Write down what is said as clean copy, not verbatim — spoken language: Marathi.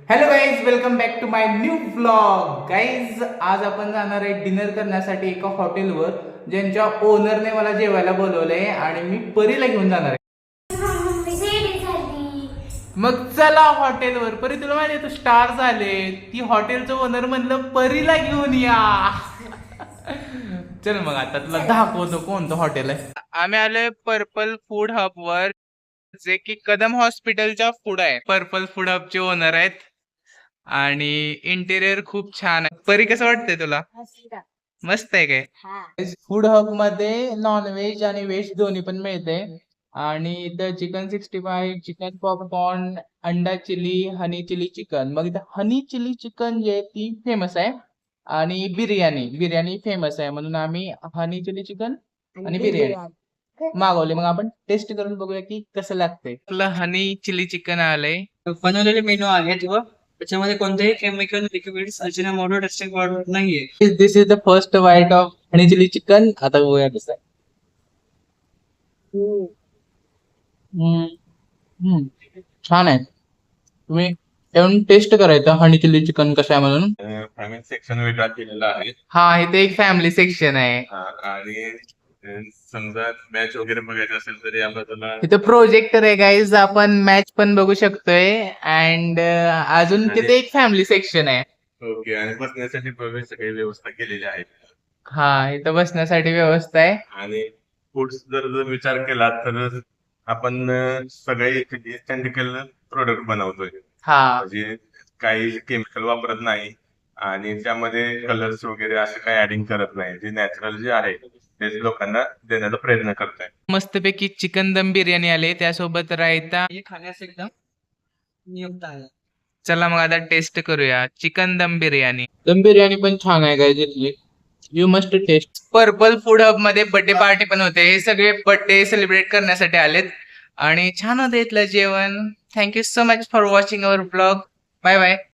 Hello guys, welcome back to my new blog. Guys, आज आपण जाणार आहे डिनर करण्यासाठी एका हॉटेलवर, ज्यांच्या ओनरने मला जेवायला बोलवलंय आणि मी परीला घेऊन जाणार आहे. मग चला हॉटेलवर. परी, तुला माहिती तू स्टार झाले, ती हॉटेलचं ओनर म्हणलं परीला घेऊन या. चल मग आता तुला दाखवतो कोणतं हॉटेल आहे. आम्ही आलोय पर्पल फूड हब वर, जे की कदम हॉस्पिटलच्या पुढे आहे. पर्पल फूड हबचे ओनर आहेत आणि इंटेरियर खूप छान आहे. परी, कसं वाटतंय तुला? मस्त आहे काय? फूड हब मध्ये नॉनव्हेज आणि व्हेज दोन्ही पण मिळते. आणि इथं चिकन 65, चिकन पॉपकॉर्न, अंडा चिली, हनी चिली चिकन. मग इथं हनी चिली चिकन जे ती फेमस आहे आणि बिर्याणी बिर्याणी फेमस आहे, म्हणून आम्ही हनी चिली चिकन आणि बिर्याणी मागवले. मग आपण टेस्ट करून बघूया की कसं लागतंय. आपलं हनी चिली चिकन आलंय. बनवलेले मेनू आहेत व त्याच्यामध्ये कोणतेही chemical liquids Ajinomoto tasting powder नाहीये. This is the first bite of honey chilli chicken. आता बघूया कसं आहे. छान आहे. तुम्ही येऊन टेस्ट करायचं हनी चिली चिकन कसं आहे म्हणून. फॅमिली सेक्शन वेगळा केलेला आहे. हा, इथे एक फॅमिली सेक्शन आहे. आणि समजा मॅच वगैरे बघायचं असेल तर या बाजूला इथं प्रोजेक्टर आहे गाईज, आपण मॅच पण बघू शकतोय. अँड अजून तिथे एक फॅमिली सेक्शन आहे. ओके, आणि बसण्यासाठी वगैरे सगळी व्यवस्था केलेली आहे. हा, इथं बसण्यासाठी व्यवस्था आहे. आणि फूड्स जर विचार केला तर आपण सगळे इन्स्टंटिकल प्रोडक्ट बनवतोय. हा, म्हणजे काही केमिकल वापरत नाही आणि त्यामध्ये कलर्स वगैरे असं काही ऍडिंग करत नाही. जे नॅचरल जे आहे तेच लोकांना देण्याचा प्रयत्न करताय. मस्तपैकी चिकन दम बिर्याणी आले, त्यासोबत रायता. हे खाण्यास एकदम नियुक्त आहे. चला मग आता टेस्ट करूया चिकन दम बिर्याणी. दम बिर्याणी पण छान आहे गाईज इथली. You must taste. Purple food hub मध्ये बर्थडे पार्टी पण होते. हे सगळे बर्थडे सेलिब्रेट करण्यासाठी आलेत आणि छान होते इथलं जेवण. Thank you so much for watching our blog. Bye bye.